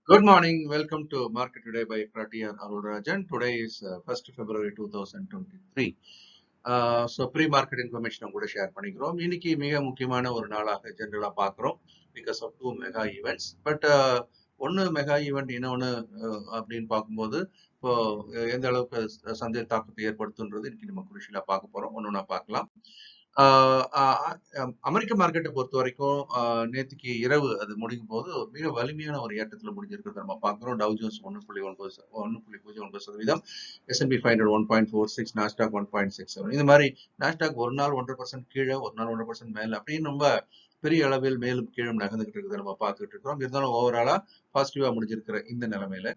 Good morning. Welcome to Market Today by ECTRA Arulrajhan. Today is 1st February 2023. Pre-market information கூட share பண்ணிக்கிறோம். இன்னைக்கு மிக முக்கியமான ஒரு நாளாக ஜெனரலா பார்க்குறோம். Because of two mega events. But ஒன்று மெகா ஈவெண்ட் இன்னொன்று அப்படின்னு பார்க்கும்போது இப்போ எந்த அளவுக்கு சந்தை தாக்கத்தை ஏற்படுத்துன்றது இன்னைக்கு நம்ம குருஷிலா பார்க்க போறோம். ஒன்று பார்க்கலாம். அமெரிக்க மார்க்கெட்டை பொறுத்த வரைக்கும் நேற்றுக்கு இரவு அது முடியும் போது மிக வலிமையான ஒரு ஏற்றத்தில் முடிஞ்சிருக்கிறத நம்ம பார்க்குறோம். Tau Jones 1.09%, S&P 500 1.46, Nasdaq 1.67. இந்த மாதிரி நாஸ்டாக் ஒரு நாள் 1% கீழே, ஒரு நாள் 1% மேல அப்படின்னு ரொம்ப பெரிய அளவில் மேலும் கீழும் நகர்ந்துகிட்டு இருக்கிறத நம்ம பார்த்துட்டு இருக்கிறோம். இருந்தாலும் ஓவராலா பாசிட்டிவா முடிஞ்சிருக்கிற இந்த நிலைமையில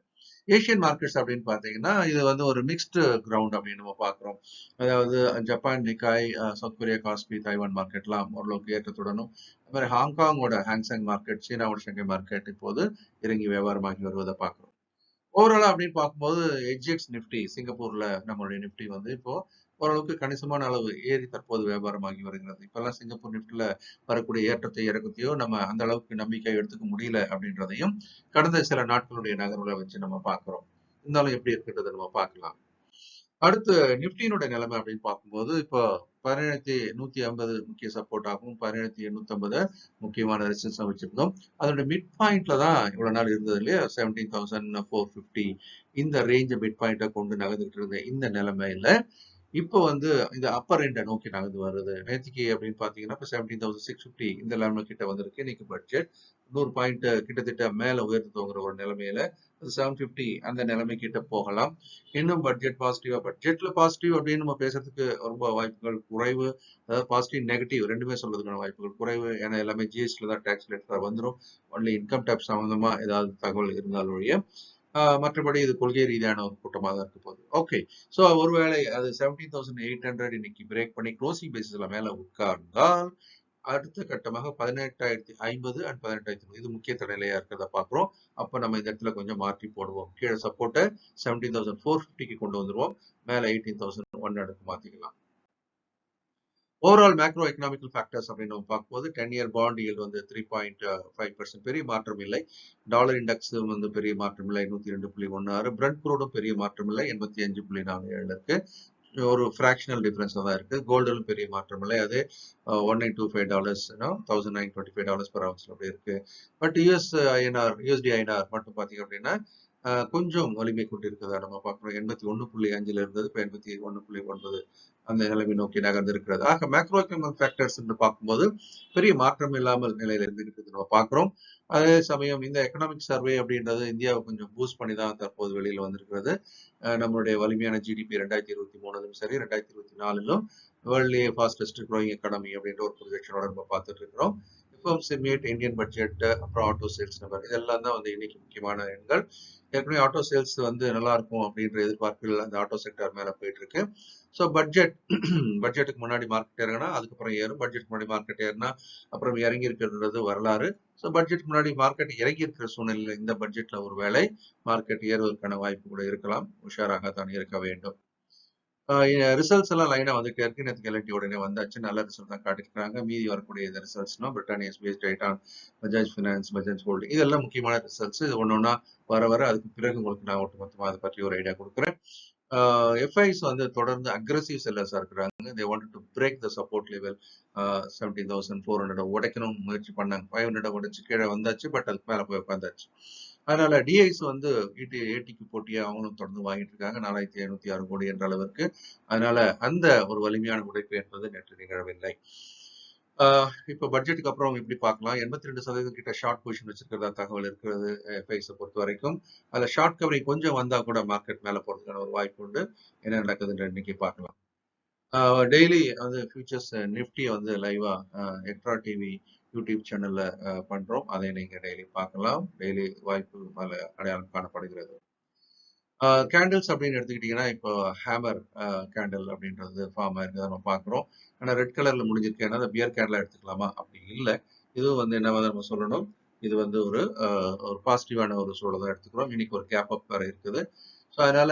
ஏஷியன் மார்க்கெட்ஸ் அப்படின்னு பார்த்தீங்கன்னா இது வந்து ஒரு மிக்ஸ்டு கிரவுண்ட் அப்படின்னு நம்ம பார்க்குறோம். அதாவது Japan Nikkei, South Korea Kospi, Taiwan மார்க்கெட்லாம் ஓரளவுக்கு ஏற்றத்துடனும், அது மாதிரி ஹாங்காங்கோட ஹாங்செங் மார்க்கெட், சீனாவோட ஷங்கை மார்க்கெட் இப்போது இறங்கி வியாபாரமாகி வருவதை பார்க்குறோம். ஓவராலா அப்படின்னு பார்க்கும்போது எச்ஜிஎக்ஸ் நிஃப்டி சிங்கப்பூர்ல நம்மளுடைய நிஃப்டி வந்து இப்போ ஓரளவுக்கு கணிசமான அளவு ஏறி தற்போது வியாபாரமாகி வருகிறது. இப்பெல்லாம் சிங்கப்பூர் நிஃப்டில வரக்கூடிய ஏற்றத்தை இறக்கத்தையோ நம்ம அந்த அளவுக்கு நம்பிக்கை எடுத்துக்க முடியல அப்படின்றதையும் கடந்த சில நாட்களுடைய நகர்வுகளை வச்சு நம்ம பார்க்கிறோம். இருந்தாலும் எப்படி இருக்கிறத நம்ம பார்க்கலாம். அடுத்து நிப்டியினுடைய நிலைமை அப்படின்னு பார்க்கும்போது இப்போ 17,150 முக்கிய சப்போர்ட் ஆகும், 17,850 முக்கியமான ரெசிஸ்டன்ஸ் வச்சிருந்தோம். அதோட மிட் பாயிண்ட்ல தான் இவ்வளவு நாள் இருந்தது இல்லையா, 17,450 இந்த ரேஞ்ச் மிட் பாயிண்ட்டை கொண்டு நகர்ந்துட்டு இருந்த இந்த நிலைமையில இப்போ வந்து இந்த அப்பர் எண்டை நோக்கி நகர்ந்து வருது. நேற்றுக்கு அப்படின்னு பாத்தீங்கன்னா இப்போ 17,650 இந்த லெவல கிட்ட வந்திருக்கு. இன்னைக்கு பட்ஜெட் 100 பாயிண்ட் கிட்டத்தட்ட மேல உயர்ந்து தோங்குற ஒரு நிலைமையில 750 அந்த நிலைமை கிட்ட போகலாம். இன்னும் பட்ஜெட் பட்ஜெட்ல பாசிட்டிவ் அப்படின்னு நம்ம பேசுறதுக்கு ரொம்ப வாய்ப்புகள் குறைவு. அதாவது பாசிட்டிவ் நெகட்டிவ் ரெண்டுமே சொல்றதுக்கான வாய்ப்புகள் குறைவு. ஏன்னா எல்லாமே ஜிஎஸ்டில தான் டேக்ஸ் ரிலேட்டடா வந்துடும். ஒன்லி இன்கம் டேக்ஸ் சம்பந்தமா ஏதாவது தகவல் இருந்தாலும் மற்றபடி இது கொள்கை ரீதியான ஒரு கூட்டமாக தான் இருக்க போகுது. ஓகே, ஸோ ஒருவேளை அது 17,800 இன்னைக்கு பிரேக் பண்ணி க்ளோசிங் பேசிஸ்ல மேல உட்கார்ந்தால் அடுத்த கட்டமாக 18,050 அண்ட் 18,000 இது முக்கிய தடையிலையா இருக்கிறத பாக்குறோம். அப்ப நம்ம இந்த இடத்துல கொஞ்சம் மாற்றி போடுவோம். கீழே சப்போர்ட்டை 17,450க்கு கொண்டு வந்துருவோம். மேல 18,100 மாத்திக்கலாம். ஓவரால் மேக்ரோ எக்கனாமிக்கல் ஃபேக்டர்ஸ் அப்படின்னு நம்ம பார்க்கும்போது 10-year பாண்ட் ஈல்டு வந்து 3.5% பெரிய மாற்றம் இல்லை. டாலர் இண்டெக்ஸ் வந்து பெரிய மாற்றம் இல்லை, 102.16. பிரெண்ட் குரூடும் பெரிய மாற்றம் இல்லை, 85.47 இருக்கு. ஒரு ஃபிராக்ஷனல் டிஃபரன்ஸ் தான் இருக்கு. கோல்டிலும் பெரிய மாற்றம் இல்லை, அது $1,925 $1,925 per ounce அப்படி இருக்கு. பட் யூஎஸ்டி ஐஎன்ஆர் மட்டும் பாத்தீங்க அப்படின்னா கொஞ்சம் வலிமை கொண்டு இருக்கிறதா நம்ம பார்க்கிறோம். 81.5 இருந்தது, இப்போ 81.9 அந்த நிலைமை நோக்கி நகர்ந்து இருக்கிறது. ஆக மேக்ரோ எக்கனாமிக் ஃபேக்டர்ஸ் என்று பார்க்கும்போது பெரிய மாற்றம் இல்லாமல் நிலையில இருந்து நம்ம பார்க்கிறோம். அதே சமயம் இந்த எக்கனாமிக் சர்வே அப்படின்றது இந்தியாவை கொஞ்சம் பூஸ்ட் பண்ணி தான் தற்போது வெளியில வந்திருக்கிறது. நம்மளுடைய வலிமையான ஜிடிபி 2023 சரி 2024 வேர்ல்ட்லேயே ஃபாஸ்டஸ்ட் க்ரோயிங் எக்கானமி அப்படின்ற ஒரு ப்ரொஜெக்ஷனோட நம்ம பார்த்துட்டு இருக்கிறோம். எஃப்எம்சிமேட், இந்தியன் பட்ஜெட், அப்புறம் ஆட்டோ சேல்ஸ் நம்பர் இதெல்லாம் தான் வந்து இன்னைக்கு முக்கியமான எண்கள். ஏற்கனவே ஆட்டோ சேல்ஸ் வந்து நல்லா இருக்கும் அப்படின்ற எதிர்பார்ப்புகள் அந்த ஆட்டோ செக்டர் மேல போயிட்டு இருக்கு. ஸோ பட்ஜெட்டுக்கு முன்னாடி மார்க்கெட் இறங்கினா அதுக்கப்புறம் ஏறும், பட்ஜெட் முன்னாடி மார்க்கெட் ஏறினா அப்புறம் இறங்கி இருக்கிறது வரலாறு. ஸோ பட்ஜெட் முன்னாடி மார்க்கெட் இறங்கி இருக்கிற சூழ்நிலையில் இந்த பட்ஜெட்ல ஒரு வேளை மார்க்கெட் ஏறுவதற்கான வாய்ப்பு கூட இருக்கலாம். உஷாராக தான் இருக்க வேண்டும். ரிசல்ட்ஸ் எல்லாம் லைனா வந்துட்டே இருக்கு. நேற்று எல்என்டி உடனே வந்தாச்சு, நல்ல ரிசல்ட் தான் காட்டிருக்காங்க. மீதி வரக்கூடிய இந்த ரிசல்ட்ஸ்னா பிரிட்டானியா எஸ்பிஎஸ், Titan, Bajaj finance, Bajaj holding இதெல்லாம் முக்கியமான ரிசல்ட்ஸ். இது ஒன்னொன்னா வர அதுக்கு பிறகு உங்களுக்கு நான் ஒட்டுமொத்தமாக அதை பற்றி ஒரு ஐடியா கொடுக்குறேன். எஃப்ஐஸ் வந்து தொடர்ந்து அக்ரெசிவ் செல்லர்ஸா இருக்கிறாங்க. They wanted to break the support level 17,400 உடைக்கணும் முயற்சி பண்ணாங்க. 500 உடைச்சு கீழே வந்தாச்சு, பட் அதுக்கு மேல போய் உட்காந்தாச்சு. அதனால டிஐஸ் வந்து ஏடிக்கு போட்டியா அவங்களும் தொடர்ந்து வாங்கிட்டு இருக்காங்க 4,506 கோடி என்ற அளவிற்கு. அதனால அந்த ஒரு வலிமையான உடைப்பு என்பது நேற்று நிகழவில்லை. இப்ப பட்ஜெட்டுக்கு அப்புறம் எப்படி பார்க்கலாம், 82% கிட்ட ஷார்ட் பொசிஷன் வச்சிருக்கிறதா தகவல் இருக்கிறது எஃப்ஐஸை பொறுத்த வரைக்கும். அதுல ஷார்ட் கவரிங் கொஞ்சம் வந்தா கூட மார்க்கெட் மேல போறதுக்கான ஒரு வாய்ப்பு உண்டு. என்ன நடக்குதுன்னு இன்னைக்கு பார்க்கலாம். டெய்லி வந்து ஃபியூச்சர்ஸ் நிஃப்டி வந்து லைவா எக்ட்ரா டிவி யூடியூப் சேனல்ல பண்றோம். அதை நீங்க டெய்லி பார்க்கலாம். டெய்லி வாய்ப்பு மேல அடையாளம் காணப்படுகிறது. கேண்டில்ஸ் அப்படின்னு எடுத்துக்கிட்டீங்கன்னா இப்போ ஹேமர் கேண்டில் அப்படின்றது ஃபார்ம் ஆயிருக்கிறத நம்ம பார்க்குறோம். ஆனால் ரெட் கலர்ல முடிஞ்சிருக்கு. ஏன்னா பியர் கேண்டில் எடுத்துக்கலாமா அப்படி இல்லை. இதுவும் வந்து என்ன நம்ம சொல்லணும், இது வந்து ஒரு பாசிட்டிவான ஒரு சூழலை தான் எடுத்துக்கிறோம். இன்னைக்கு ஒரு கேப் அப் வேற இருக்குது. ஸோ அதனால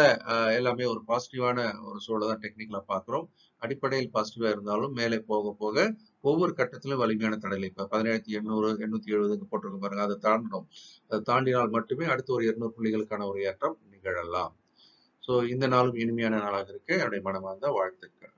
எல்லாமே ஒரு பாசிட்டிவான ஒரு சூழலை தான் டெக்னிக்கலா பார்க்குறோம். அடிப்படையில் பாசிட்டிவா இருந்தாலும் மேலே போக போக ஒவ்வொரு கட்டத்திலும் வலிமையான தடைகள். இப்ப 17,800, 870 போட்டிருக்கும் பாருங்க. அதை தாண்டணும். அதை தாண்டினால் மட்டுமே அடுத்து ஒரு 200 புள்ளிகளுக்கான ஒரு ஏற்றம் நிகழலாம். ஸோ இந்த நாளும் இனிமையான நாளாக இருக்க என்னுடைய மனமார்ந்த வாழ்த்துக்கள்.